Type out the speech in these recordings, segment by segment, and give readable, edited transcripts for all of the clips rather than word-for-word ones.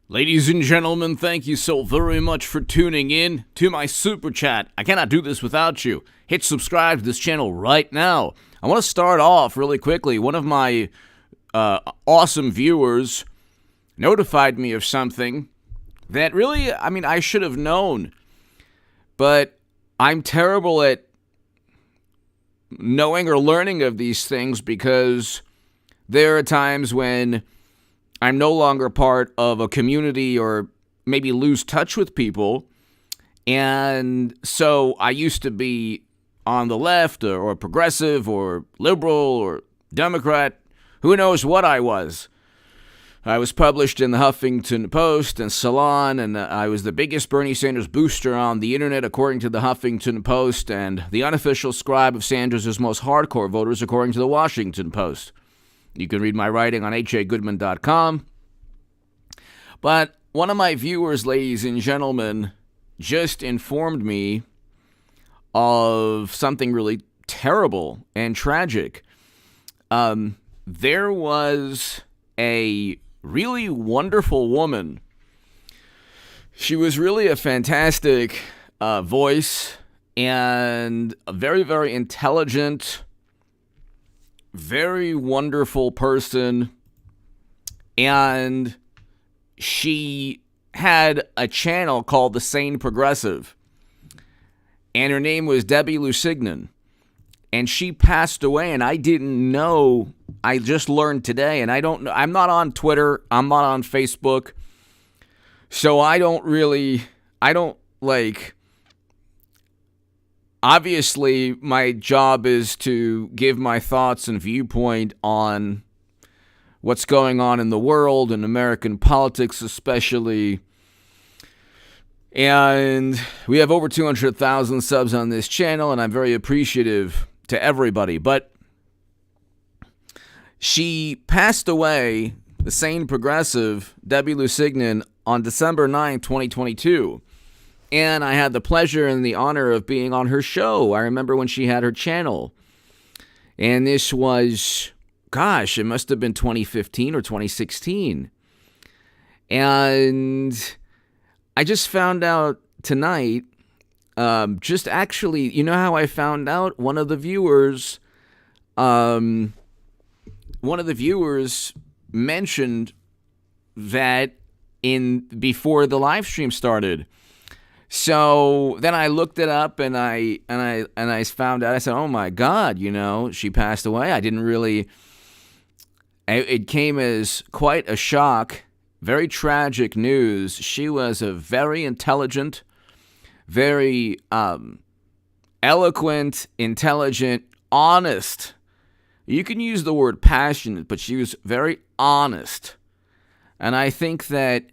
Ladies and gentlemen, thank you so very much for tuning in to my super chat. I cannot do this without you. Hit subscribe to this channel right now. I want to start off really quickly. One of my awesome viewers notified me of something that really, I should have known. But I'm terrible at knowing or learning of these things because there are times when I'm no longer part of a community or maybe lose touch with people. And so I used to be on the left or progressive or liberal or Democrat. Who knows what I was? I was published in the Huffington Post and Salon, and I was the biggest Bernie Sanders booster on the internet, according to the Huffington Post, and the unofficial scribe of Sanders' most hardcore voters, according to the Washington Post. You can read my writing on hagoodman.com. But one of my viewers, ladies and gentlemen, just informed me of something really terrible and tragic. There was a really wonderful woman. She was really a fantastic voice and a very, very intelligent, very wonderful person, and she had a channel called The Sane Progressive, and her name was Debbie Lusignan, and she passed away, and I didn't know. I just learned today, and I don't know. I'm not on Twitter. I'm not on Facebook, so obviously, my job is to give my thoughts and viewpoint on what's going on in the world and American politics especially. And we have over 200,000 subs on this channel, and I'm very appreciative to everybody. But she passed away, the Sane Progressive, Debbie Lusignan, on December 9, 2022. And I had the pleasure and the honor of being on her show. I remember when she had her channel. And this was, it must have been 2015 or 2016. And I just found out tonight, you know how I found out? One of the viewers mentioned that before the live stream started. So then I looked it up and I found out. I said, "Oh my God, she passed away." I didn't really. It came as quite a shock, very tragic news. She was a very intelligent, very eloquent, intelligent, honest. You can use the word passionate, but she was very honest, and I think that,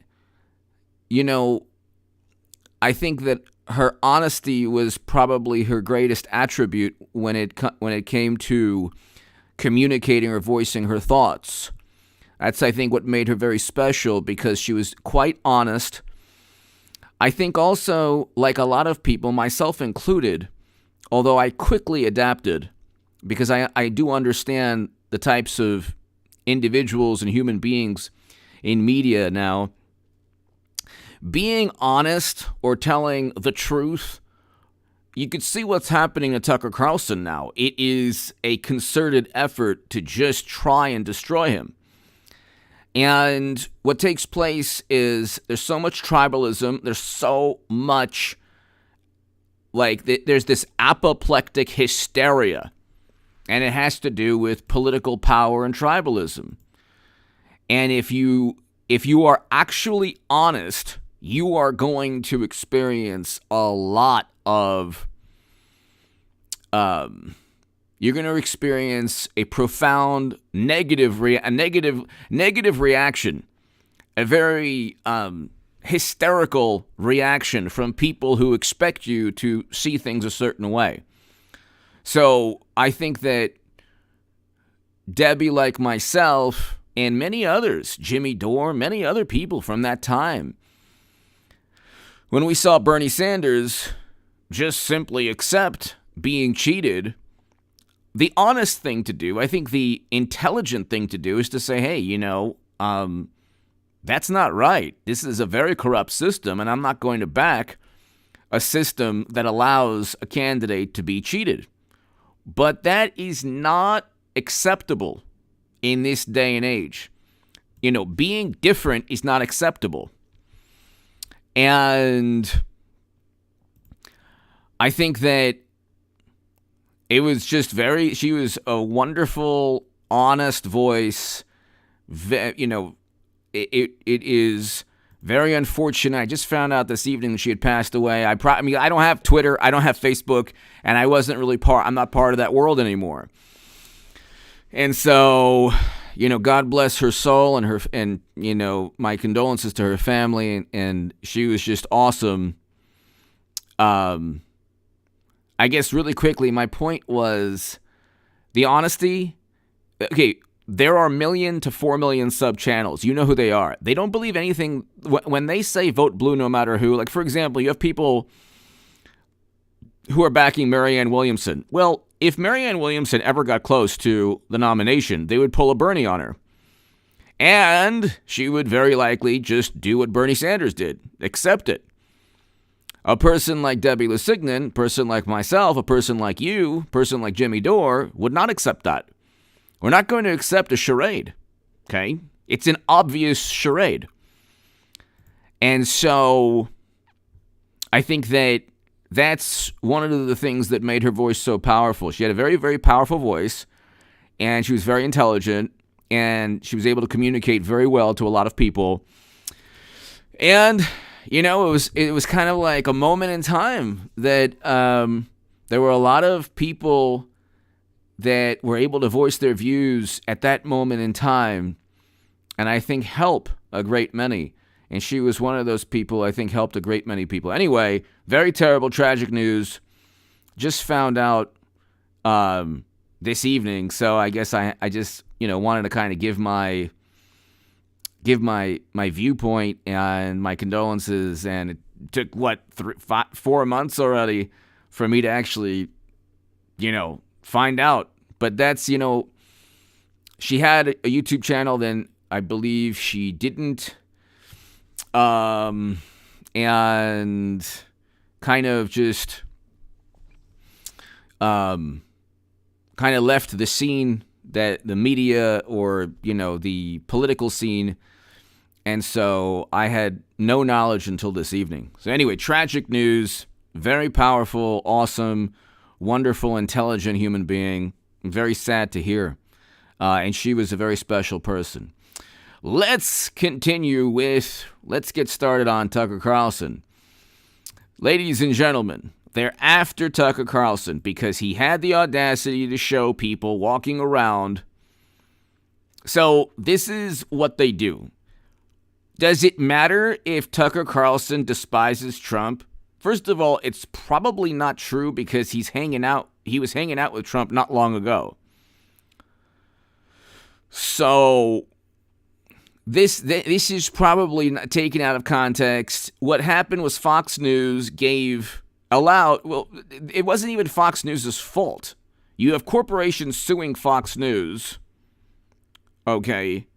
her honesty was probably her greatest attribute when it came to communicating or voicing her thoughts. That's, I think, what made her very special, because she was quite honest. I think also, like a lot of people, myself included, although I quickly adapted, because I do understand the types of individuals and human beings in media now. Being honest or telling the truth, you could see what's happening to Tucker Carlson now. It is a concerted effort to just try and destroy him. And what takes place is there's so much tribalism. There's so much, there's this apoplectic hysteria. And it has to do with political power and tribalism. And if you are actually honest, you are going to experience a lot of, you're going to experience a profound negative reaction, a very hysterical reaction from people who expect you to see things a certain way. So I think that Debbie, like myself, and many others, Jimmy Dore, many other people from that time, when we saw Bernie Sanders just simply accept being cheated, the honest thing to do, I think the intelligent thing to do, is to say, hey, That's not right. This is a very corrupt system, and I'm not going to back a system that allows a candidate to be cheated. But that is not acceptable in this day and age. Being different is not acceptable. And I think that it was just she was a wonderful, honest voice. It is very unfortunate. I just found out this evening that she had passed away. I don't have Twitter, I don't have Facebook, and I wasn't really I'm not part of that world anymore. And so, God bless her soul and my condolences to her family, and she was just awesome. I guess really quickly, my point was the honesty. Okay, there are 1 million to 4 million sub channels. You know who they are. They don't believe anything. When they say vote blue no matter who, like for example, you have people who are backing Marianne Williamson. Well, if Marianne Williamson ever got close to the nomination, they would pull a Bernie on her. And she would very likely just do what Bernie Sanders did, accept it. A person like Debbie Lusignan, a person like myself, a person like you, a person like Jimmy Dore would not accept that. We're not going to accept a charade, okay? It's an obvious charade. And so I think that's one of the things that made her voice so powerful. She had a very, very powerful voice, and she was very intelligent, and she was able to communicate very well to a lot of people. And it was kind of like a moment in time that there were a lot of people that were able to voice their views at that moment in time, and I think help a great many. And she was one of those people I think helped a great many people. Anyway, very terrible, tragic news. Just found out this evening, so I guess I just wanted to kind of give my viewpoint and my condolences. And it took 4 months already for me to actually find out. But that's she had a YouTube channel, then I believe she didn't, and kind of just kind of left the scene, that the media or the political scene. And so I had no knowledge until this evening. So anyway, tragic news, very powerful, awesome, wonderful, intelligent human being. Very sad to hear. And she was a very special person. Let's continue let's get started on Tucker Carlson. Ladies and gentlemen, they're after Tucker Carlson because he had the audacity to show people walking around. So this is what they do. Does it matter if Tucker Carlson despises Trump? First of all, it's probably not true because he was hanging out with Trump not long ago. So this is probably not taken out of context. What happened was Fox News it wasn't even Fox News' fault. You have corporations suing Fox News. Okay.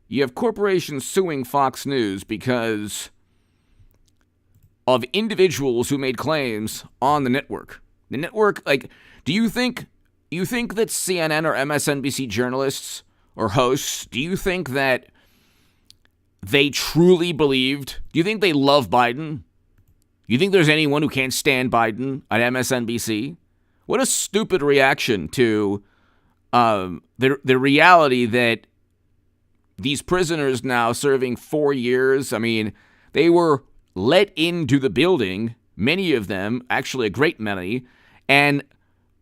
You have corporations suing Fox News because of individuals who made claims on the network. The network, do you think that CNN or MSNBC journalists or hosts, do you think that they truly believed? Do you think they love Biden? You think there's anyone who can't stand Biden at MSNBC? What a stupid reaction to the reality that these prisoners now serving 4 years, I mean, they were let into the building, many of them, actually a great many, and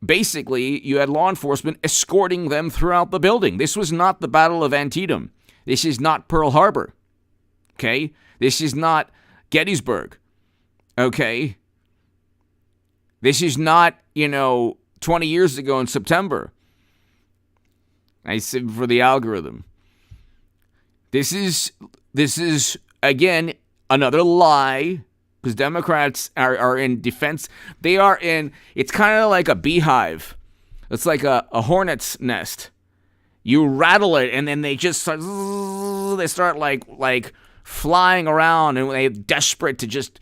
basically you had law enforcement escorting them throughout the building. This was not the Battle of Antietam. This is not Pearl Harbor. Okay? This is not Gettysburg. Okay? This is not, 20 years ago in September. I said for the algorithm. This is again, another lie, because Democrats are in defense. It's kind of like a beehive. It's like a hornet's nest. You rattle it, and then they just start like flying around and they're desperate to just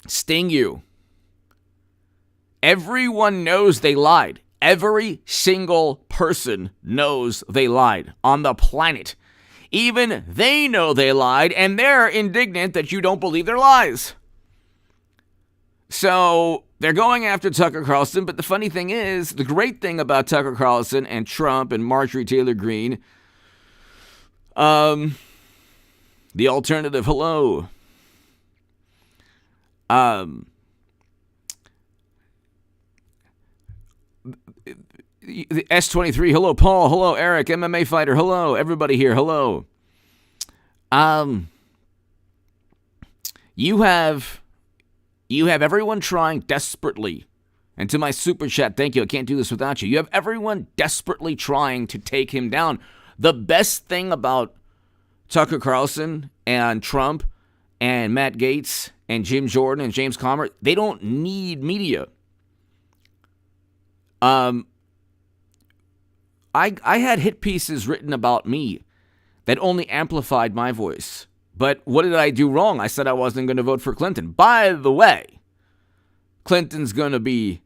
sting you. Everyone knows they lied. Every single person knows they lied on the planet. Even they know they lied, and they're indignant that you don't believe their lies. So they're going after Tucker Carlson, but the funny thing is, the great thing about Tucker Carlson and Trump and Marjorie Taylor Greene, the alternative, hello. The S23, hello, Paul, hello, Eric, MMA fighter, hello, everybody here, hello. You have everyone trying desperately, and to my super chat, thank you, I can't do this without you. You have everyone desperately trying to take him down. The best thing about Tucker Carlson and Trump and Matt Gaetz and Jim Jordan and James Comer, they don't need media. I had hit pieces written about me that only amplified my voice. But what did I do wrong? I said I wasn't going to vote for Clinton. By the way, Clinton's going to be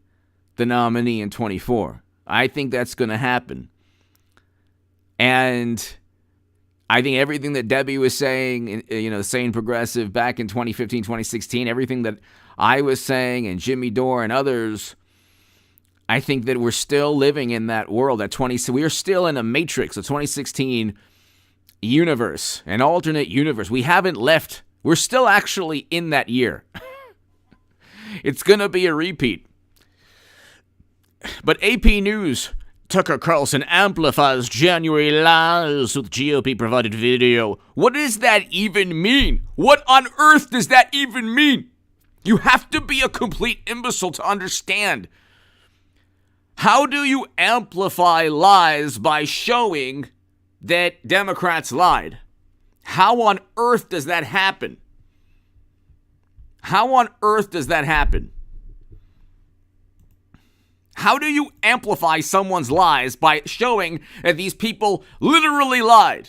the nominee in 24. I think that's going to happen. And I think everything that Debbie was saying, saying progressive back in 2015, 2016, everything that I was saying and Jimmy Dore and others, I think that we're still living in that world. We are still in a matrix, a 2016 universe, an alternate universe. We haven't left. We're still actually in that year. It's going to be a repeat. But AP News, Tucker Carlson amplifies January lies with GOP-provided video. What does that even mean? What on earth does that even mean? You have to be a complete imbecile to understand. How do you amplify lies by showing that Democrats lied? How on earth does that happen? How on earth does that happen? How do you amplify someone's lies by showing that these people literally lied?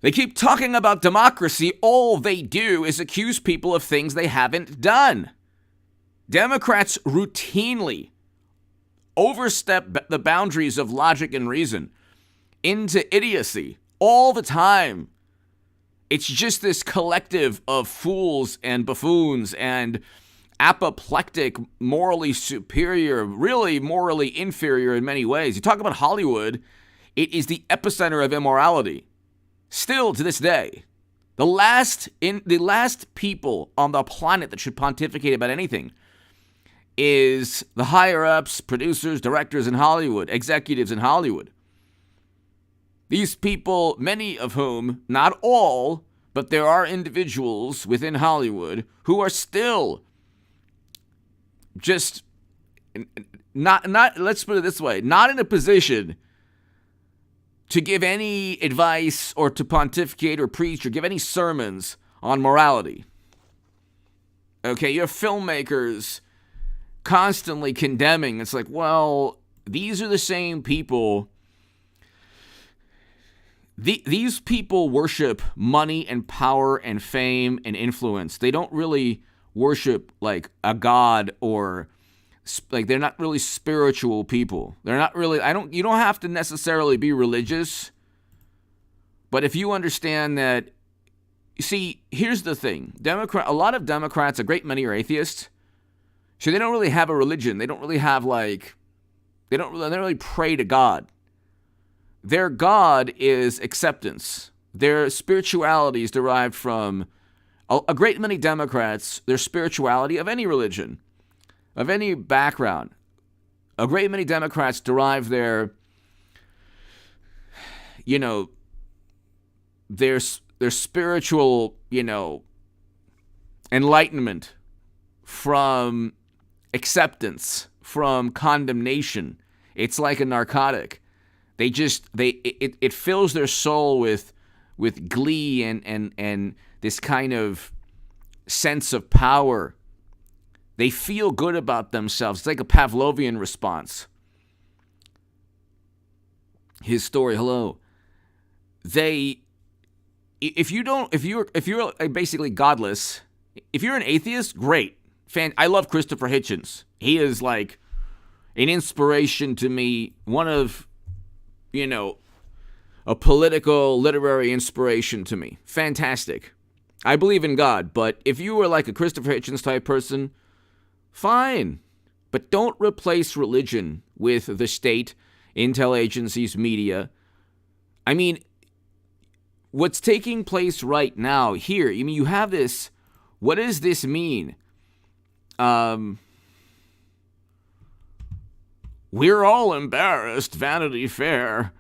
They keep talking about democracy. All they do is accuse people of things they haven't done. Democrats routinely overstep the boundaries of logic and reason into idiocy all the time. It's just this collective of fools and buffoons and apoplectic, morally superior, really morally inferior in many ways. You talk about Hollywood, it is the epicenter of immorality. Still to this day, the last people on the planet that should pontificate about anything is the higher-ups, producers, directors in Hollywood, executives in Hollywood. These people, many of whom, not all, but there are individuals within Hollywood who are still just not let's put it this way, not in a position to give any advice or to pontificate or preach or give any sermons on morality. Okay, you have filmmakers constantly condemning. It's like, well, these are the same people. These people worship money and power and fame and influence. They don't really worship like a god, or like they're not really spiritual people. They're not really, you don't have to necessarily be religious. But if you understand that, see, here's the thing. A lot of Democrats, a great many are atheists. So they don't really have a religion. They don't really have they don't really pray to God. Their God is acceptance. Their spirituality is derived from a great many Democrats, their spirituality of any religion, of any background. A great many Democrats derive their spiritual, enlightenment from acceptance, from condemnation. It's like a narcotic. It fills their soul with glee and this kind of sense of power. They feel good about themselves. It's like a Pavlovian response. his story. Hello. They, if you're basically godless, if you're an atheist, great. I love Christopher Hitchens. He is like an inspiration to me. One of, a political, literary inspiration to me. Fantastic. I believe in God, but if you were like a Christopher Hitchens type person, fine. But don't replace religion with the state, intel agencies, media. I mean, what's taking place right now here, you have this, what does this mean? We're all embarrassed, Vanity Fair.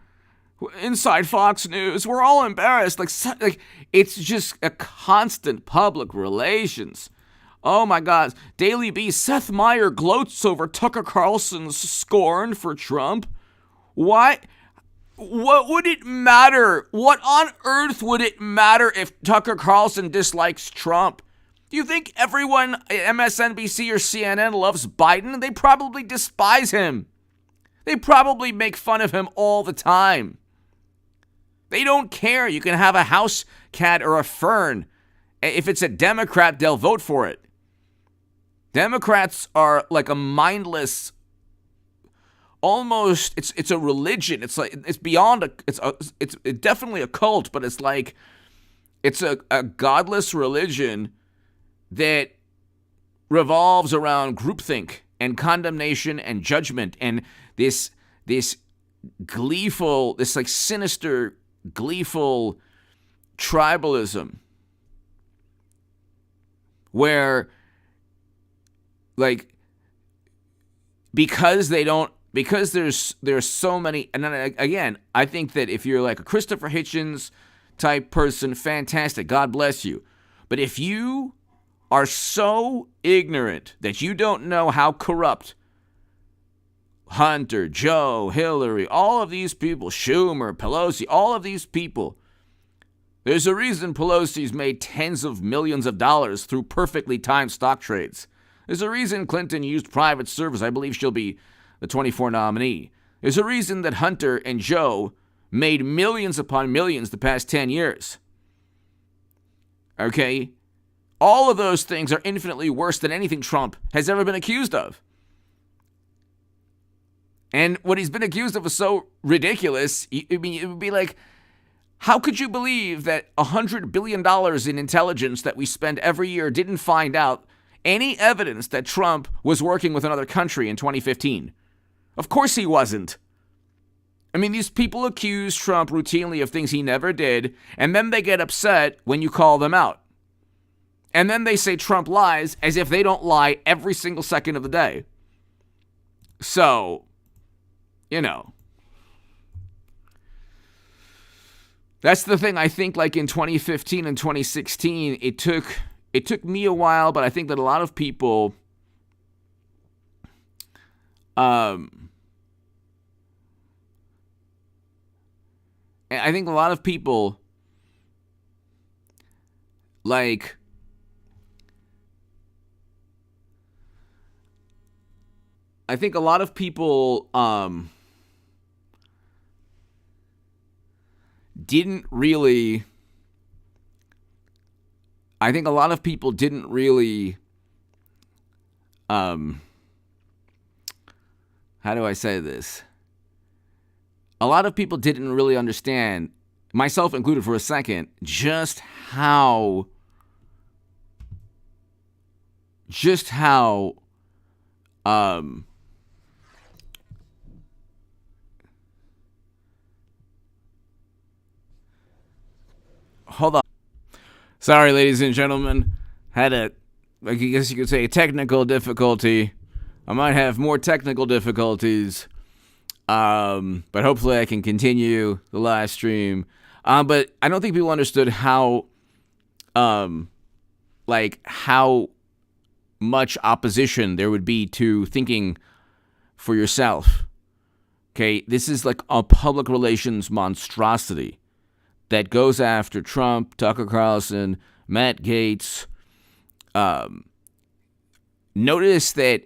Inside Fox News, we're all embarrassed. Like it's just a constant public relations. Oh my God. Daily Beast, Seth Meyer gloats over Tucker Carlson's scorn for Trump. Why? What would it matter? What on earth would it matter if Tucker Carlson dislikes Trump? Do you think everyone at MSNBC or CNN loves Biden? They probably despise him. They probably make fun of him all the time. They don't care. You can have a house cat or a fern. If it's a Democrat, they'll vote for it. Democrats are like a mindless, almost, it's a religion. It's like, it's beyond it's definitely a cult, but it's like, it's a godless religion that revolves around groupthink and condemnation and judgment and this gleeful, this like sinister, gleeful tribalism where like because there's so many, and then again, I think that if you're like a Christopher Hitchens type person, fantastic, God bless you. But if you are so ignorant that you don't know how corrupt Hunter, Joe, Hillary, all of these people, Schumer, Pelosi, all of these people, there's a reason Pelosi's made tens of millions of dollars through perfectly timed stock trades. There's a reason Clinton used private service. I believe she'll be the 24 nominee. There's a reason that Hunter and Joe made millions upon millions the past 10 years. Okay? All of those things are infinitely worse than anything Trump has ever been accused of. And what he's been accused of is so ridiculous. I mean, it would be like, how could you believe that $100 billion in intelligence that we spend every year didn't find out any evidence that Trump was working with another country in 2015? Of course he wasn't. I mean, these people accuse Trump routinely of things he never did, and then they get upset when you call them out. And then they say Trump lies as if they don't lie every single second of the day. So, that's the thing. I think like in 2015 and 2016, it took me a while, but I think that a lot of people like I think a lot of people didn't really how do I say this? A lot of people didn't really understand, myself included for a second, just how hold on. Sorry, ladies and gentlemen. Had I guess you could say, a technical difficulty. I might have more technical difficulties. But hopefully I can continue the live stream. But I don't think people understood how much opposition there would be to thinking for yourself. Okay, this is like a public relations monstrosity that goes after Trump, Tucker Carlson, Matt Gaetz. Notice that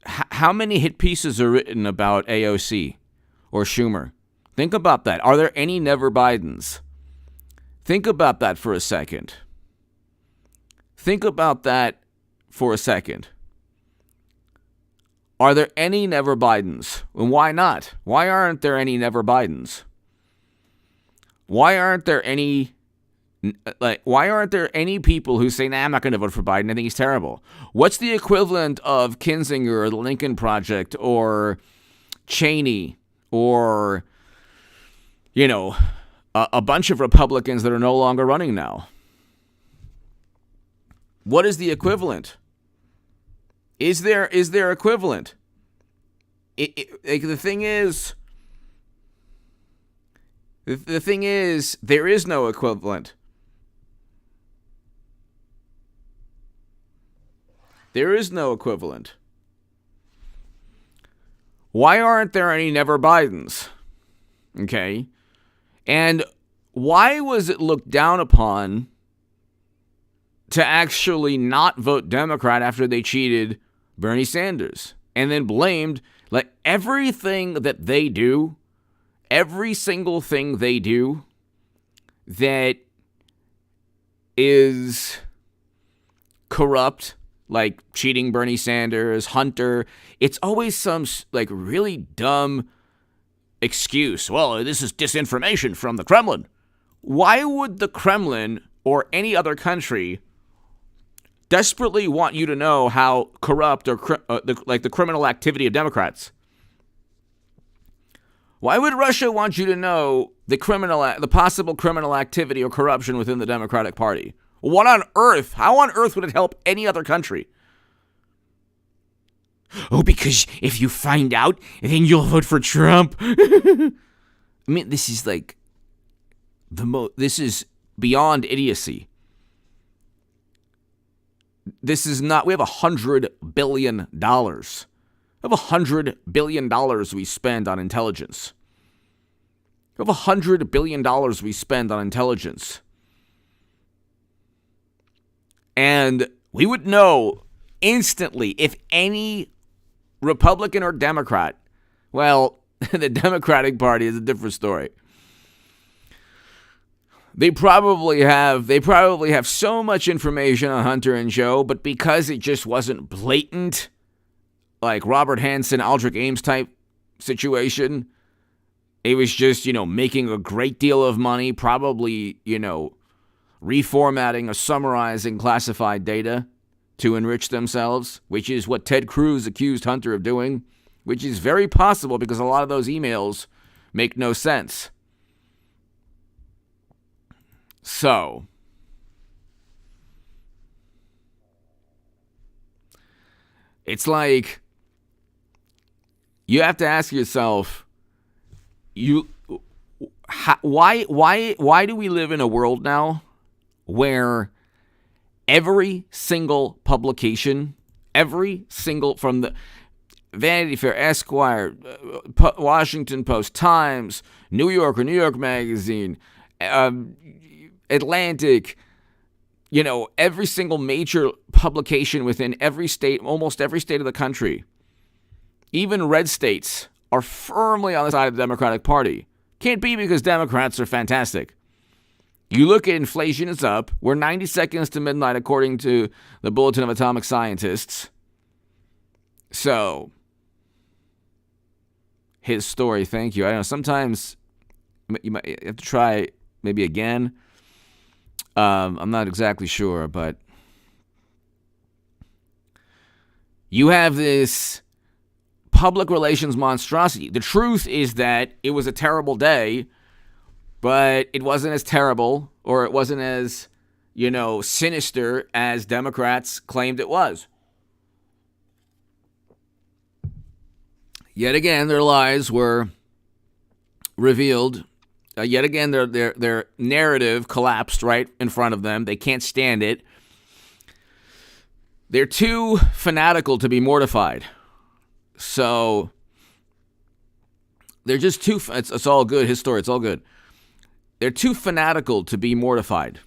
how many hit pieces are written about AOC or Schumer? Think about that. Are there any never Bidens? Think about that for a second. Think about that for a second. Are there any never Bidens? And why not? Why aren't there any never Bidens? Why aren't there any people who say, nah, I'm not going to vote for Biden. I think he's terrible. What's the equivalent of Kinzinger or the Lincoln Project or Cheney or, a bunch of Republicans that are no longer running now? What is the equivalent? Is there equivalent? The thing is, there is no equivalent. There is no equivalent. Why aren't there any never Bidens? Okay. And why was it looked down upon to actually not vote Democrat after they cheated Bernie Sanders and then blamed everything that they do, every single thing they do that is corrupt, like cheating Bernie Sanders, Hunter, it's always some really dumb excuse. Well, this is disinformation from the Kremlin. Why would the Kremlin or any other country desperately want you to know how corrupt or the criminal activity of Democrats? Why would Russia want you to know the possible criminal activity or corruption within the Democratic Party? What on earth? How on earth would it help any other country? Oh, because if you find out, then you'll vote for Trump. I mean, this is this is beyond idiocy. This is not, we have $100 billion. We have $100 billion we spend on intelligence. We have $100 billion we spend on intelligence. And we would know instantly if any Republican or Democrat, well, the Democratic Party is a different story. They probably have so much information on Hunter and Joe, but because it just wasn't blatant, like Robert Hansen, Aldrich Ames type situation, it was just, making a great deal of money, probably, reformatting or summarizing classified data to enrich themselves, which is what Ted Cruz accused Hunter of doing, which is very possible because a lot of those emails make no sense. So, it's like you have to ask yourself, why do we live in a world now where every single publication, from the Vanity Fair, Esquire, Washington Post, Times, New Yorker, New York Magazine, Atlantic, every single major publication within every state, almost every state of the country, even red states, are firmly on the side of the Democratic Party. Can't be because Democrats are fantastic. You look at inflation is up. We're 90 seconds to midnight according to the Bulletin of Atomic Scientists. So, his story, thank you. I know sometimes you might have to try maybe again. I'm not exactly sure, but you have this public relations monstrosity. The truth is that it was a terrible day, but it wasn't as terrible, or it wasn't as, sinister as Democrats claimed it was. Yet again, their lies were revealed. Yet again, their narrative collapsed right in front of them. They can't stand it. They're too fanatical to be mortified. So they're just too. It's all good. His story. It's all good. They're too fanatical to be mortified.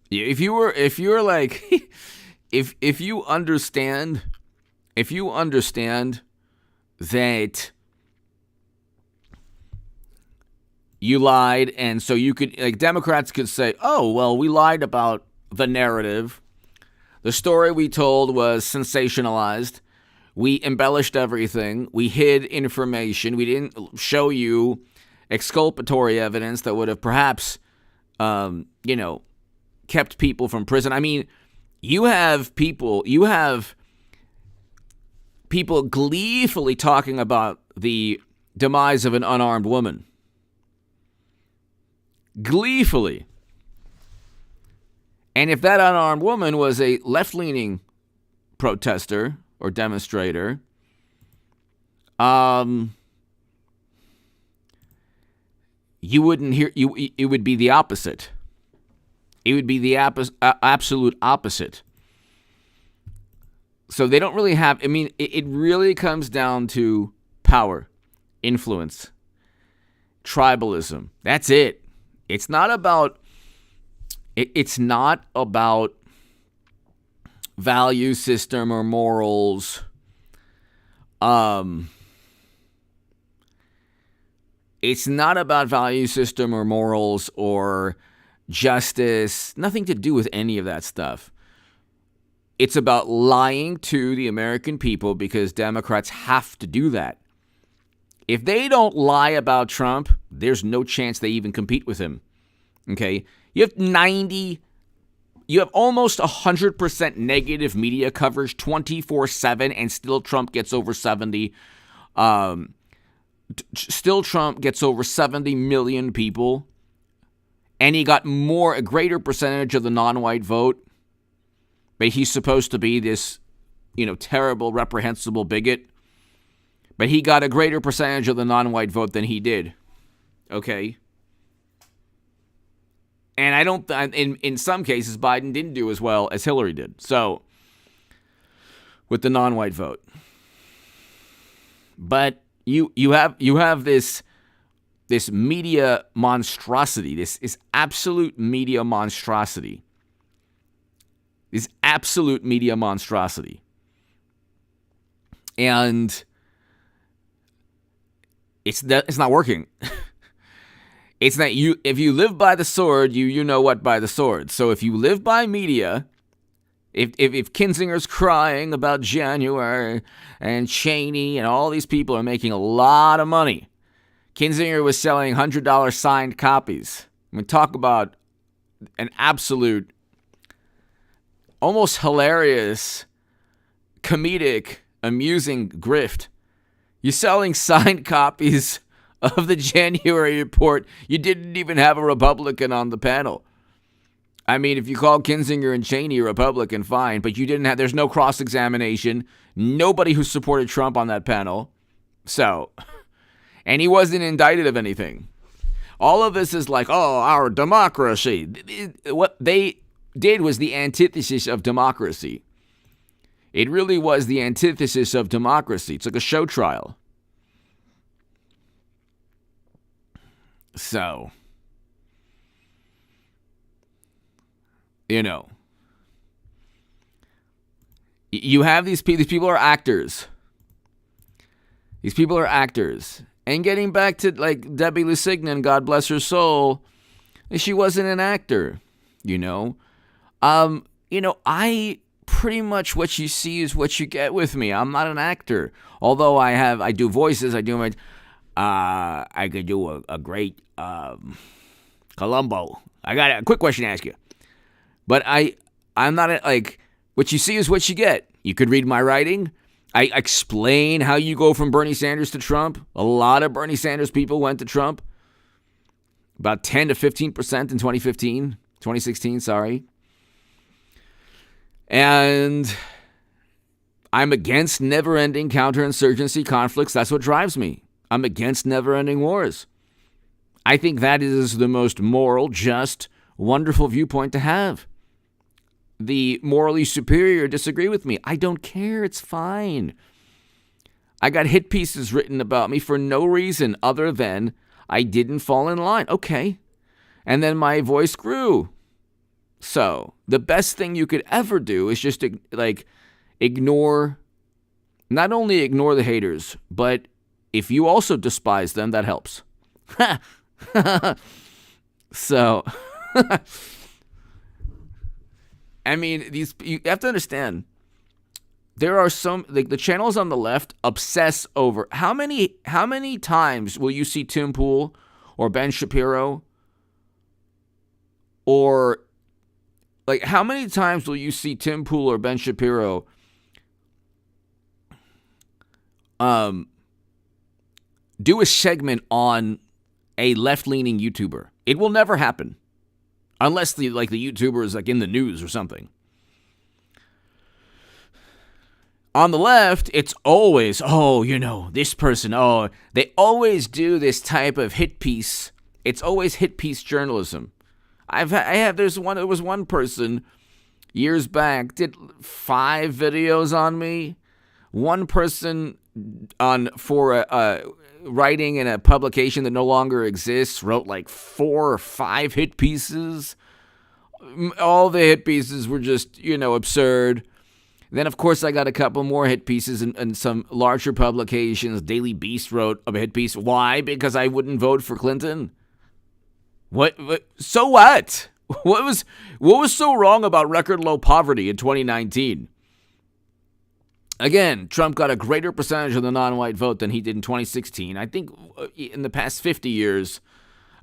If you understand that You lied, and so you could, like, Democrats could say, oh, well, we lied about the narrative. The story we told was sensationalized. We embellished everything. We hid information. We didn't show you exculpatory evidence that would have perhaps, kept people from prison. I mean, you have people gleefully talking about the demise of an unarmed woman. Gleefully. And if that unarmed woman was a left-leaning protester or demonstrator, you wouldn't hear it would be the opposite. It would be the absolute opposite. So they don't really have, I mean, it really comes down to power, influence, tribalism. That's it. It's not about value system or morals. It's not about value system or morals or justice. Nothing to do with any of that stuff. It's about lying to the American people because Democrats have to do that. If they don't lie about Trump, there's no chance they even compete with him. Okay? You have almost 100% negative media coverage 24/7, and still Trump gets over 70. Still Trump gets over 70 million people, and he got a greater percentage of the non-white vote. But he's supposed to be this, terrible, reprehensible bigot. But he got a greater percentage of the non-white vote than he did. Okay? And in some cases, Biden didn't do as well as Hillary did. So, with the non-white vote. But you have this media monstrosity, this absolute media monstrosity. This absolute media monstrosity. And it's not working. It's that if you live by the sword, you know what by the sword. So if you live by media, if Kinzinger's crying about January and Cheney and all these people are making a lot of money. Kinzinger was selling $100 signed copies. I mean, talk about an absolute, almost hilarious, comedic, amusing grift. You're selling signed copies of the January report. You didn't even have a Republican on the panel. I mean, if you call Kinzinger and Cheney a Republican, fine, but there's no cross-examination. Nobody who supported Trump on that panel. So, and he wasn't indicted of anything. All of this is like, oh, our democracy. What they did was the antithesis of democracy. It really was the antithesis of democracy. It's like a show trial. So, you have these people are actors. These people are actors. And getting back to, like, Debbie Lusignan, God bless her soul, she wasn't an actor, I pretty much, what you see is what you get with me. I'm not an actor. Although I do voices, I could do a great Columbo. I got a quick question to ask you. But I'm not what you see is what you get. You could read my writing. I explain how you go from Bernie Sanders to Trump. A lot of Bernie Sanders people went to Trump. About 10 to 15% in 2016, sorry. And I'm against never-ending counterinsurgency conflicts. That's what drives me. I'm against never-ending wars. I think that is the most moral, just, wonderful viewpoint to have. The morally superior disagree with me. I don't care. It's fine. I got hit pieces written about me for no reason other than I didn't fall in line. Okay. And then my voice grew. So the best thing you could ever do is just ignore, not only ignore the haters, but if you also despise them, that helps. So, I mean, you have to understand. There are some like the channels on the left obsess over how many times will you see Tim Pool or Ben Shapiro, or like how many times will you see Tim Pool or Ben Shapiro do a segment on a left-leaning YouTuber? It will never happen unless the YouTuber is like in the news or something. On the left, it's always, this person, they always do this type of hit piece. It's always hit piece journalism. There was one person years back did 5 videos on me. One person for writing in a publication that no longer exists wrote like 4 or 5 hit pieces. All the hit pieces were just, absurd. Then, of course, I got a couple more hit pieces in some larger publications. Daily Beast wrote a hit piece. Why? Because I wouldn't vote for Clinton. What? So what? What was so wrong about record low poverty in 2019? Again, Trump got a greater percentage of the non-white vote than he did in 2016. I think in the past 50 years,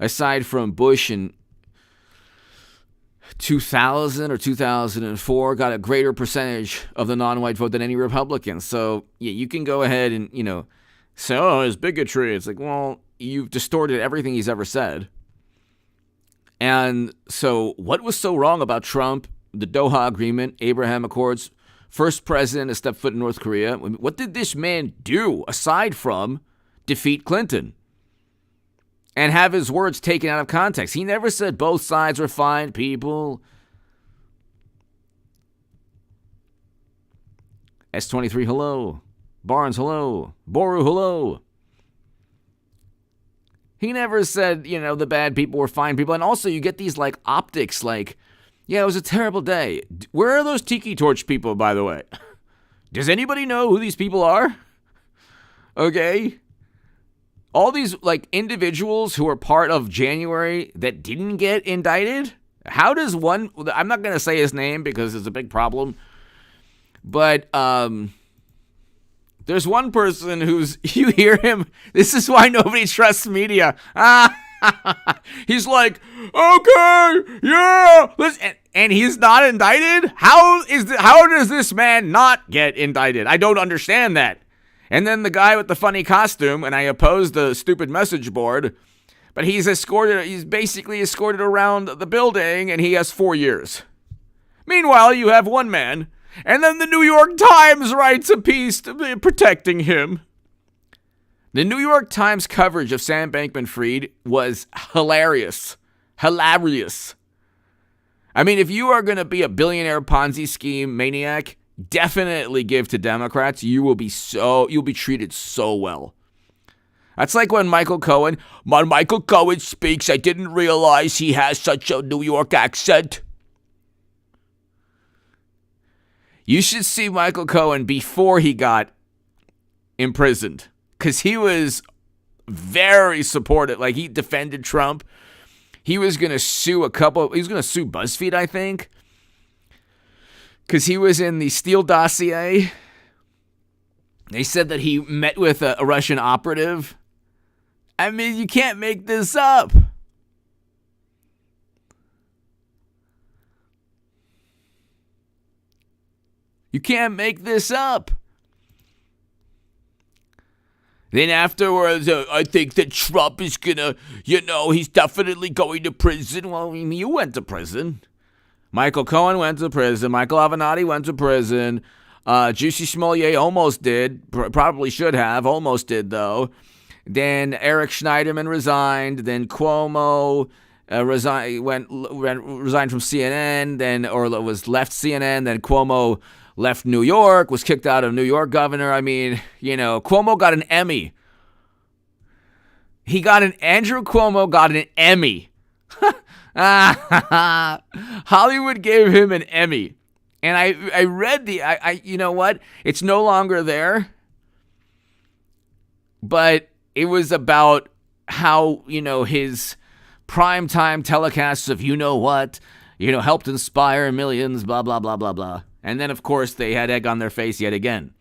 aside from Bush and 2000 or 2004, got a greater percentage of the non-white vote than any Republican. So, yeah, you can go ahead and, say, it's bigotry. It's like, well, you've distorted everything he's ever said. And so what was so wrong about Trump, the Doha Agreement, Abraham Accords, first president to step foot in North Korea? What did this man do aside from defeat Clinton and have his words taken out of context? He never said both sides were fine people. S23, hello. Barnes, hello. Boru, hello. He never said, the bad people were fine people. And also you get these like optics like, yeah, it was a terrible day. Where are those tiki torch people, by the way? Does anybody know who these people are? Okay. All these like individuals who are part of January that didn't get indicted. How does one, I'm not going to say his name because it's a big problem. But there's one person who's, you hear him, this is why nobody trusts media. He's like, okay, yeah, and he's not indicted? How does this man not get indicted? I don't understand that. And then the guy with the funny costume, and I oppose the stupid message board, but he's basically escorted around the building, and he has 4 years. Meanwhile, you have one man, and then the New York Times writes a piece protecting him. The New York Times coverage of Sam Bankman-Fried was hilarious. Hilarious. I mean, if you are going to be a billionaire Ponzi scheme maniac, definitely give to Democrats. You'll be treated so well. That's like when Michael Cohen speaks, I didn't realize he has such a New York accent. You should see Michael Cohen before he got imprisoned. Because he was very supportive. Like, he defended Trump. He was going to sue BuzzFeed, I think. Because he was in the Steele dossier. They said that he met with a Russian operative. I mean, you can't make this up. You can't make this up. Then afterwards, I think that Trump is gonna, he's definitely going to prison. Well, you went to prison. Michael Cohen went to prison. Michael Avenatti went to prison. Jussie Smollett almost did. Probably should have. Almost did, though. Then Eric Schneiderman resigned. Then Cuomo resigned from CNN. Was left CNN. Then Cuomo left New York, was kicked out of New York governor. I mean, Cuomo got an Emmy. Andrew Cuomo got an Emmy. Hollywood gave him an Emmy. And I read you know what? It's no longer there. But it was about how, his primetime telecasts of what, helped inspire millions, blah, blah, blah, blah, blah. And then, of course, they had egg on their face yet again.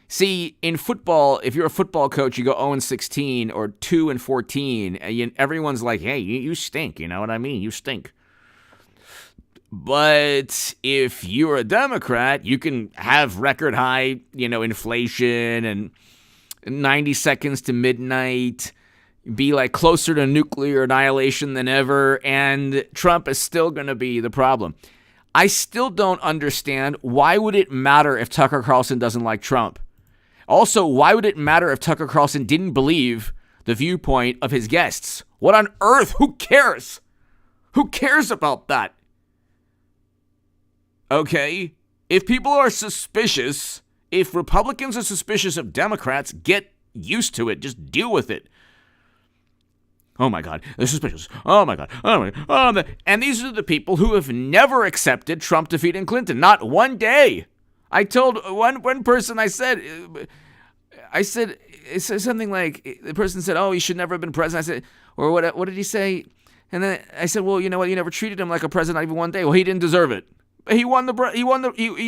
See, in football, if you're a football coach, you go 0-16 or 2-14, and everyone's like, hey, you stink, you know what I mean? You stink. But if you're a Democrat, you can have record high, inflation and 90 seconds to midnight, be like closer to nuclear annihilation than ever, and Trump is still going to be the problem. I still don't understand, why would it matter if Tucker Carlson doesn't like Trump? Also, why would it matter if Tucker Carlson didn't believe the viewpoint of his guests? What on earth? Who cares? Who cares about that? Okay? If people are suspicious, if Republicans are suspicious of Democrats, get used to it. Just deal with it. Oh my God, they're suspicious. Oh my God. Oh my God. Oh, and these are the people who have never accepted Trump defeating Clinton. Not one day. I told one person, I said something like, the person said, oh, he should never have been president. I said, or what did he say? And then I said, well, you know what? You never treated him like a president, not even one day. Well, he didn't deserve it. He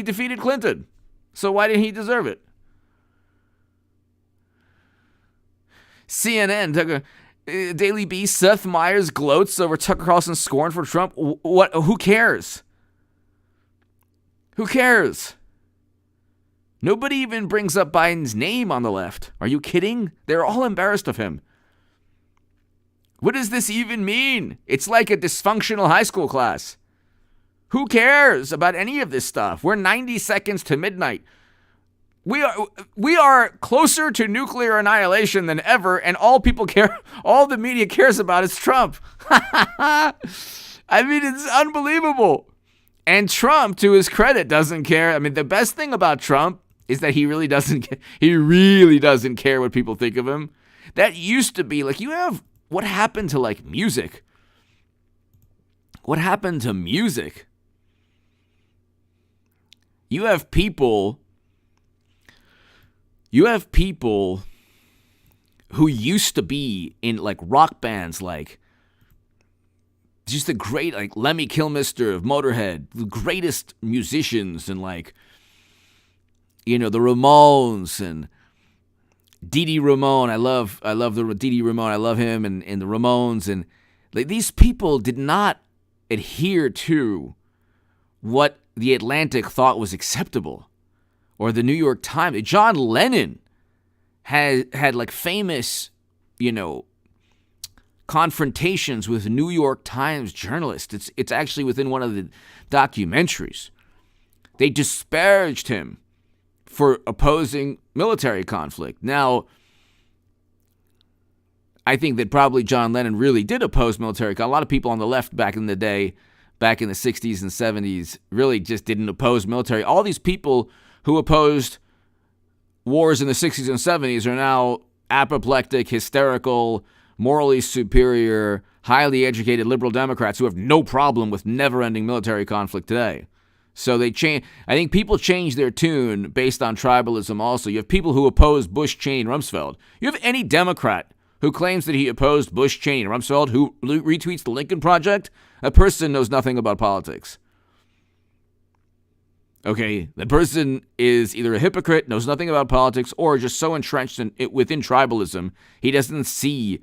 defeated Clinton. So why didn't he deserve it? CNN, Daily Beast, Seth Meyers gloats over Tucker Carlson's scorn for Trump. What? Who cares? Who cares? Nobody even brings up Biden's name on the left. Are you kidding? They're all embarrassed of him. What does this even mean? It's like a dysfunctional high school class. Who cares about any of this stuff? We're 90 seconds to midnight. We are closer to nuclear annihilation than ever, and all the media cares about is Trump. I mean, it's unbelievable. And Trump, to his credit, doesn't care. I mean, the best thing about Trump is that he really doesn't care what people think of him. That used to be like, what happened to like music? What happened to music? You have people who used to be in like rock bands, like just the great, like Lemmy Kilmister of Motorhead, the greatest musicians, and like, the Ramones and Dee Dee Ramone. I love the Dee Dee Ramone. I love him and the Ramones. And like, these people did not adhere to what the Atlantic thought was acceptable, or the New York Times. John Lennon had like famous, confrontations with New York Times journalists. It's actually within one of the documentaries. They disparaged him for opposing military conflict. Now, I think that probably John Lennon really did oppose military conflict. A lot of people on the left back in the day, back in the 60s and 70s, really just didn't oppose military. All these people who opposed wars in the 60s and 70s are now apoplectic, hysterical, morally superior, highly educated liberal Democrats who have no problem with never-ending military conflict today. So I think people change their tune based on tribalism also. You have people who oppose Bush, Cheney, and Rumsfeld. You have any Democrat who claims that he opposed Bush, Cheney, and Rumsfeld, who retweets the Lincoln Project, a person knows nothing about politics. Okay, the person is either a hypocrite, knows nothing about politics, or just so entrenched within tribalism, he doesn't see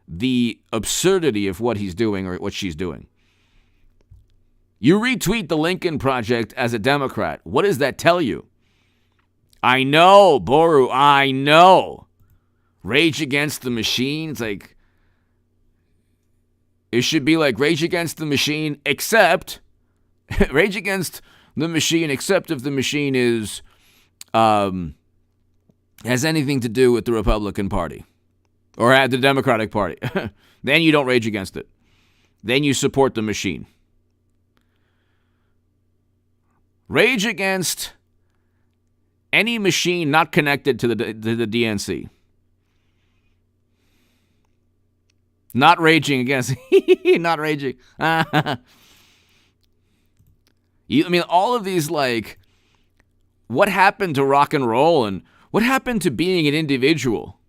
the absurdity of what he's doing or what she's doing. You retweet the Lincoln Project as a Democrat. What does that tell you? I know, Boru, I know. Rage Against the Machine. It's like, it should be like Rage Against the Machine, except Rage Against the Machine, except if the machine is has anything to do with the Republican Party or at the Democratic Party. Then you don't rage against it. Then you support the machine. Rage against any machine not connected to the DNC. Not raging against, not raging. I mean, all of these, like, what happened to rock and roll and what happened to being an individual?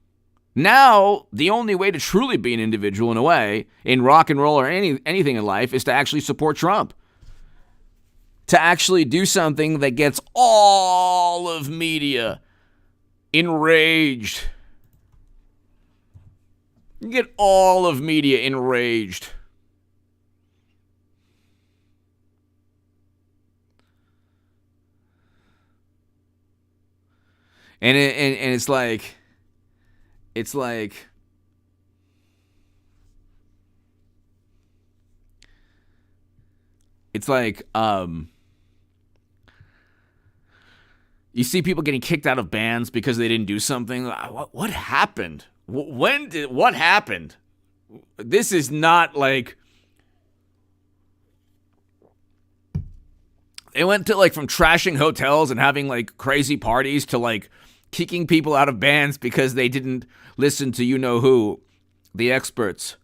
Now, the only way to truly be an individual in a way, in rock and roll or anything in life, is to actually support Trump. To actually do something that gets all of media enraged. You get all of media enraged. And it's like you see people getting kicked out of bands because they didn't do something. What happened? What happened? This is not like they went to from trashing hotels and having crazy parties to kicking people out of bands because they didn't listen to who, the experts.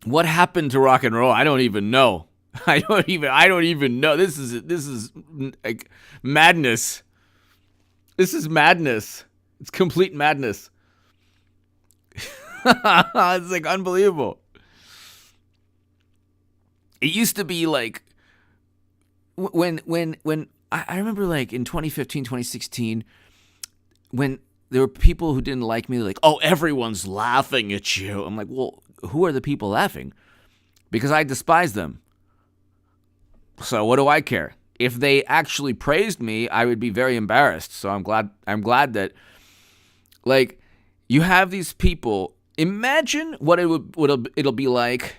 What happened to rock and roll? I don't even know. I don't even know. This is madness. This is madness. It's complete madness. It's unbelievable. It used to be when I remember in 2015, 2016, when there were people who didn't like me, oh, everyone's laughing at you. I'm like, well, who are the people laughing? Because I despise them. So what do I care? If they actually praised me, I would be very embarrassed. So I'm glad that you have these people. Imagine what it'll be like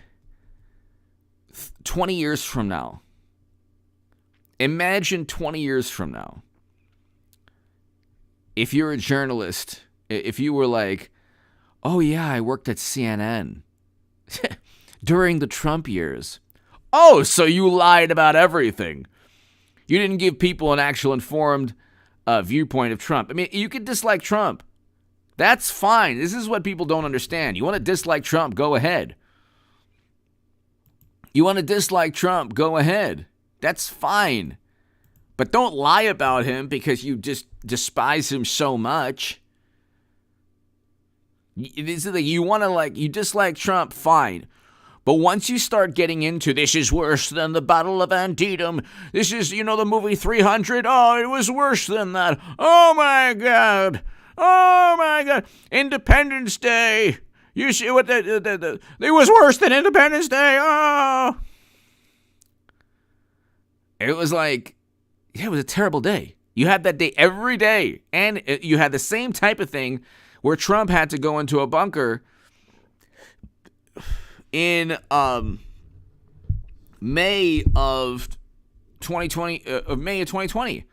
20 years from now. Imagine 20 years from now. If you're a journalist, if you were oh yeah, I worked at CNN during the Trump years. Oh, so you lied about everything. You didn't give people an actual informed viewpoint of Trump. I mean, you could dislike Trump. That's fine. This is what people don't understand. You want to dislike Trump, go ahead. You want to dislike Trump, go ahead. That's fine. But don't lie about him because you just despise him so much. This is you want to you dislike Trump, fine. But once you start getting into this is worse than the Battle of Antietam, this is, the movie 300, oh, it was worse than that. Oh my God. Oh my God. Independence Day. You see what it was worse than Independence Day. Oh. It was it was a terrible day. You had that day every day. And you had the same type of thing where Trump had to go into a bunker in May of 2020.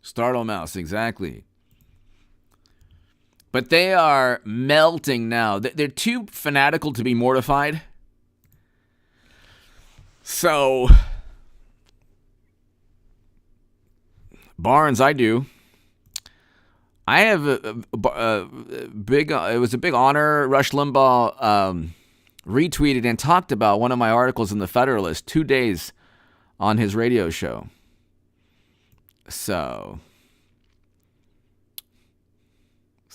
Startle Mouse, exactly. But they are melting now. They're too fanatical to be mortified. So, Barnes, I do. I have a big. It was a big honor. Rush Limbaugh retweeted and talked about one of my articles in the Federalist 2 days on his radio show. So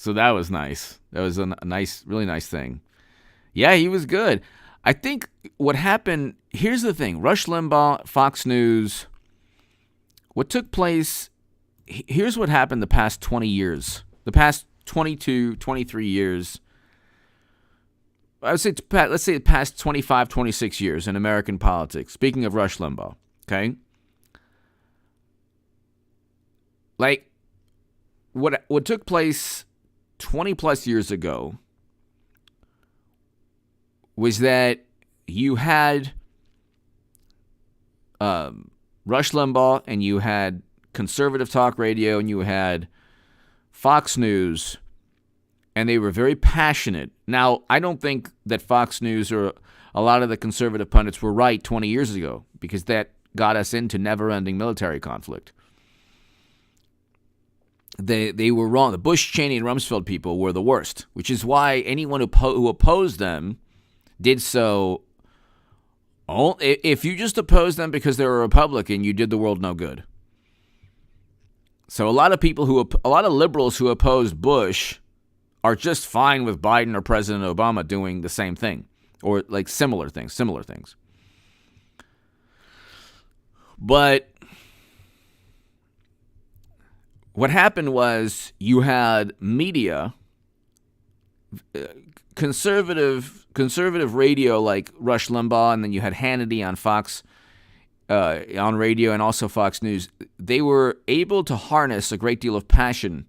that was nice. That was a nice, really nice thing. Yeah, he was good. I think what happened. Here's the thing: Rush Limbaugh, Fox News. What took place. Here's what happened the past 20 years, the past 22, 23 years. I would say, let's say the past 25, 26 years in American politics. Speaking of Rush Limbaugh, okay? What took place 20 plus years ago was that you had Rush Limbaugh and you had conservative talk radio, and you had Fox News, and they were very passionate. Now, I don't think that Fox News or a lot of the conservative pundits were right 20 years ago, because that got us into never-ending military conflict. They were wrong. The Bush, Cheney, and Rumsfeld people were the worst, which is why anyone who opposed them did so. If you just opposed them because they were a Republican, you did the world no good. So a lot of liberals who opposed Bush are just fine with Biden or President Obama doing the same thing, or like similar things. But what happened was you had media, conservative radio like Rush Limbaugh, and then you had Hannity on Fox on radio and also Fox News. They were able to harness a great deal of passion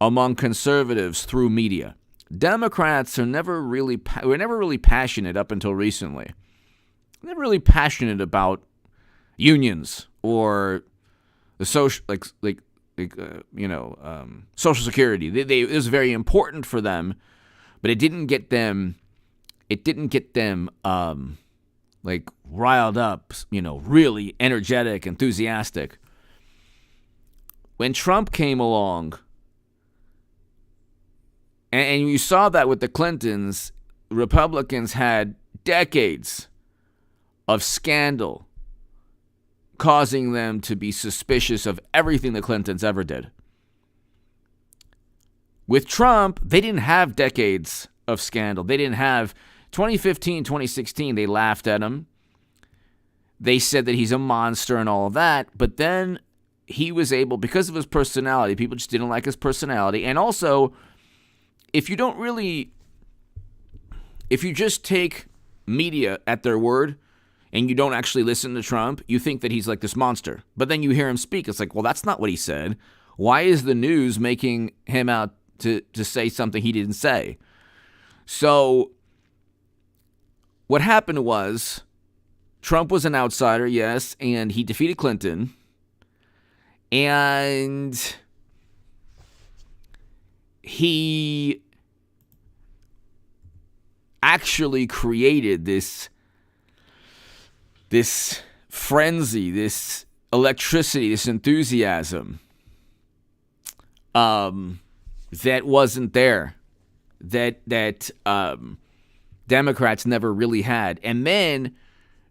among conservatives through media. Democrats were never really passionate up until recently. Never really passionate about unions or the social Social Security. It was very important for them, but it didn't get them riled up, really energetic, enthusiastic. When Trump came along, and you saw that with the Clintons, Republicans had decades of scandal causing them to be suspicious of everything the Clintons ever did. With Trump, they didn't have decades of scandal. They didn't have 2015, 2016, they laughed at him. They said that he's a monster and all of that. But then he was able, because of his personality, people just didn't like his personality. And also, if you just take media at their word and you don't actually listen to Trump, you think that he's like this monster. But then you hear him speak. It's like, well, that's not what he said. Why is the news making him out to say something he didn't say? So what happened was Trump was an outsider, yes, and he defeated Clinton. And he actually created this frenzy, this electricity, this enthusiasm that wasn't there, that Democrats never really had. And then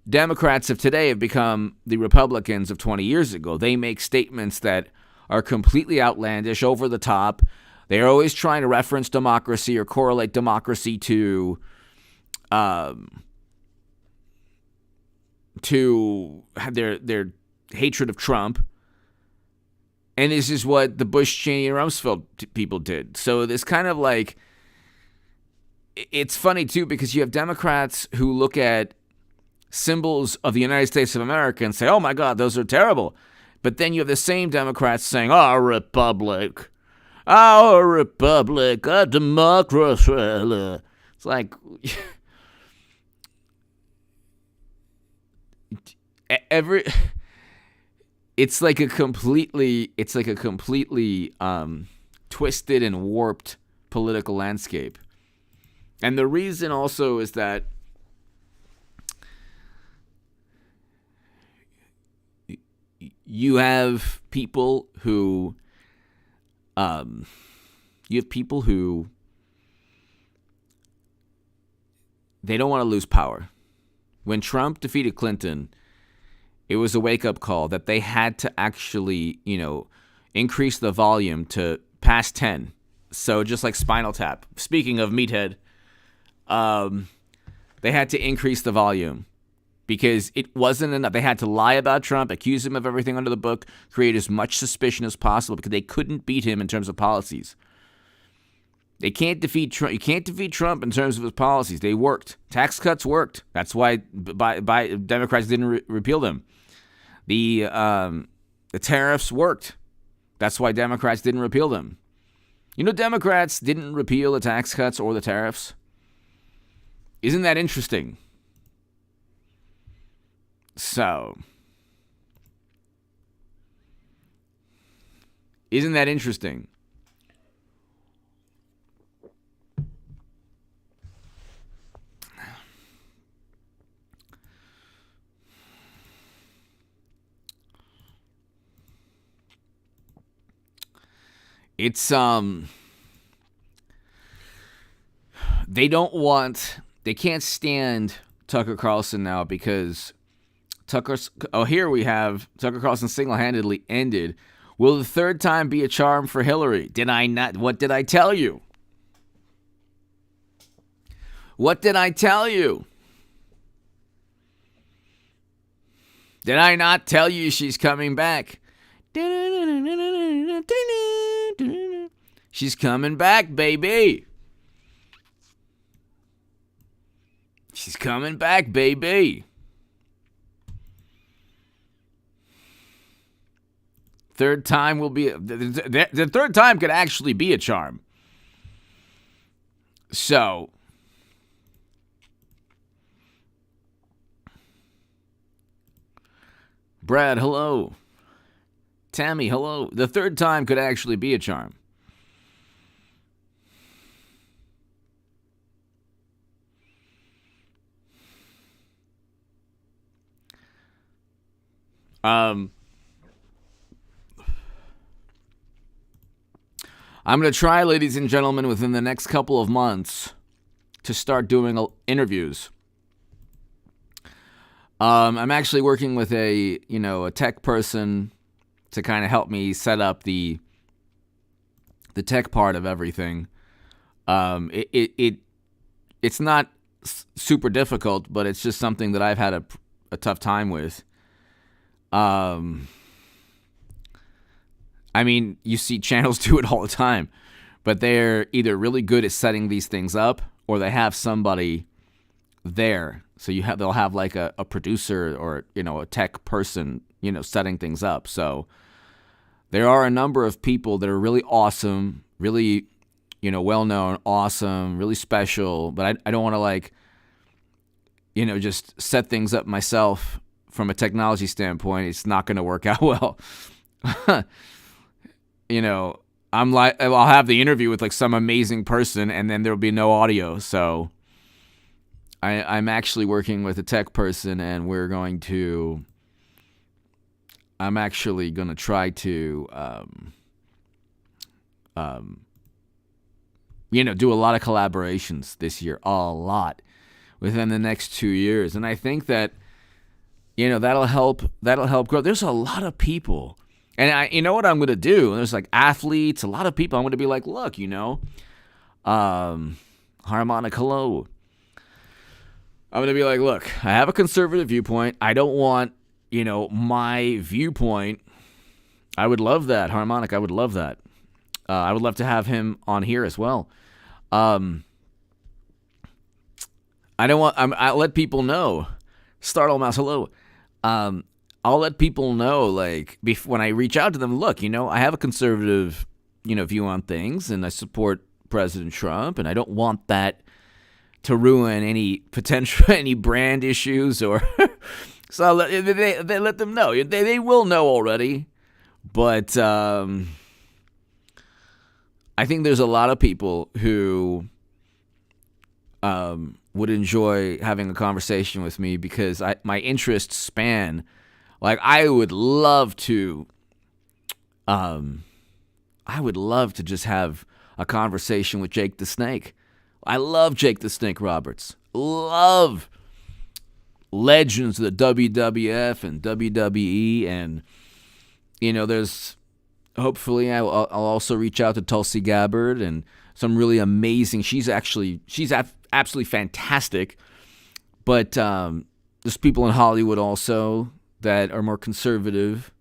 Democrats of today have become the Republicans of 20 years ago. They make statements that are completely outlandish, over the top. They're always trying to reference democracy or correlate democracy to their hatred of Trump. And this is what the Bush, Cheney, and Rumsfeld people did. So this kind of like, it's funny too, because you have Democrats who look at symbols of the United States of America and say, oh my God, those are terrible. But then you have the same Democrats saying, our republic, a democracy. It's like, it's like a completely twisted and warped political landscape. And the reason also is that you have people who they don't want to lose power. When Trump defeated Clinton, it was a wake-up call that they had to actually, increase the volume to past 10. So just like Spinal Tap. Speaking of Meathead, they had to increase the volume because it wasn't enough. They had to lie about Trump, accuse him of everything under the book, create as much suspicion as possible because they couldn't beat him in terms of policies. They can't defeat Trump. You can't defeat Trump in terms of his policies. They worked. Tax cuts worked. That's why Democrats didn't repeal them. The tariffs worked. That's why Democrats didn't repeal them. Democrats didn't repeal the tax cuts or the tariffs. Isn't that interesting? So, isn't that interesting? It's they can't stand Tucker Carlson now because here we have Tucker Carlson single-handedly ended Will the third time be a charm for Hillary? Did I not? What did I tell you? What did I tell you? Did I not tell you she's coming back? She's coming back, baby. She's coming back, baby. Third time will be... The third time could actually be a charm. So... Brad, hello. Tammy, hello. The third time could actually be a charm. I'm going to try, ladies and gentlemen, within the next couple of months to start doing interviews. I'm actually working with a tech person to kind of help me set up the tech part of everything. It's not super difficult, but it's just something that I've had a tough time with. I mean, you see channels do it all the time, but they're either really good at setting these things up or they have somebody there. So they'll have like a producer or, a tech person, setting things up. So there are a number of people that are really awesome, really, well-known, awesome, really special, but I don't want to just set things up myself. From a technology standpoint, it's not going to work out well. I'll have the interview with like some amazing person and then there'll be no audio. So I'm actually working with a tech person and I'm actually going to try to, do a lot of collaborations this year, a lot within the next 2 years. And I think that, that'll help grow. There's a lot of people. And you know what I'm going to do? There's like athletes, a lot of people. I'm going to be like, look, Harmonic, hello. I'm going to be like, look, I have a conservative viewpoint. I don't want, my viewpoint. I would love that. Harmonic, I would love that. I would love to have him on here as well. I'll let people know. Startle Mouse, hello. I'll let people know, like, when I reach out to them, look, I have a conservative, view on things, and I support President Trump, and I don't want that to ruin any any brand issues, or so they let them know. They will know already, but I think there's a lot of people who would enjoy having a conversation with me because my interests span. Like, I would love to just have a conversation with Jake the Snake. I love Jake the Snake Roberts. Love legends of the WWF and WWE. And, there's, hopefully I'll also reach out to Tulsi Gabbard and some really amazing, she's absolutely fantastic. But there's people in Hollywood also that are more conservative,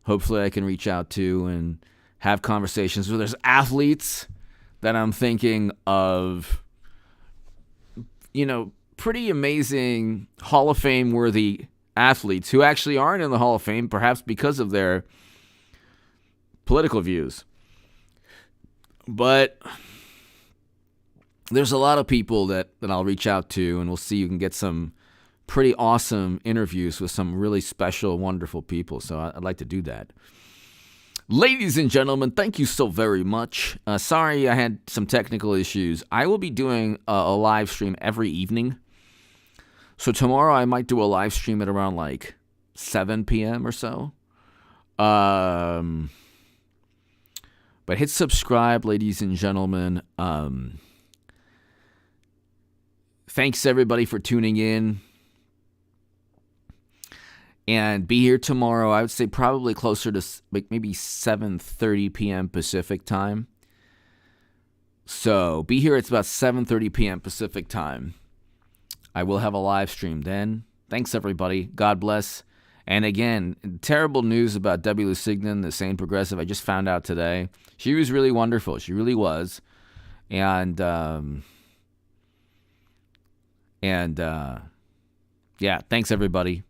hopefully I can reach out to and have conversations. So there's athletes that I'm thinking of, pretty amazing Hall of Fame worthy athletes who actually aren't in the Hall of Fame, perhaps because of their political views. But there's a lot of people that I'll reach out to, and we'll see you can get some pretty awesome interviews with some really special, wonderful people. So I'd like to do that. Ladies and gentlemen, thank you so very much. Sorry I had some technical issues. I will be doing a live stream every evening. So tomorrow I might do a live stream at around like 7 p.m. or so. But hit subscribe, ladies and gentlemen. Thanks everybody for tuning in. and be here tomorrow. I would say probably closer to like maybe 7:30 p.m. Pacific time. So be here. It's about 7:30 p.m. Pacific time. I will have a live stream then. Thanks, everybody. God bless. And again, terrible news about Debbie Lusignan, the sane progressive. I just found out today. She was really wonderful. She really was. And yeah, thanks, everybody.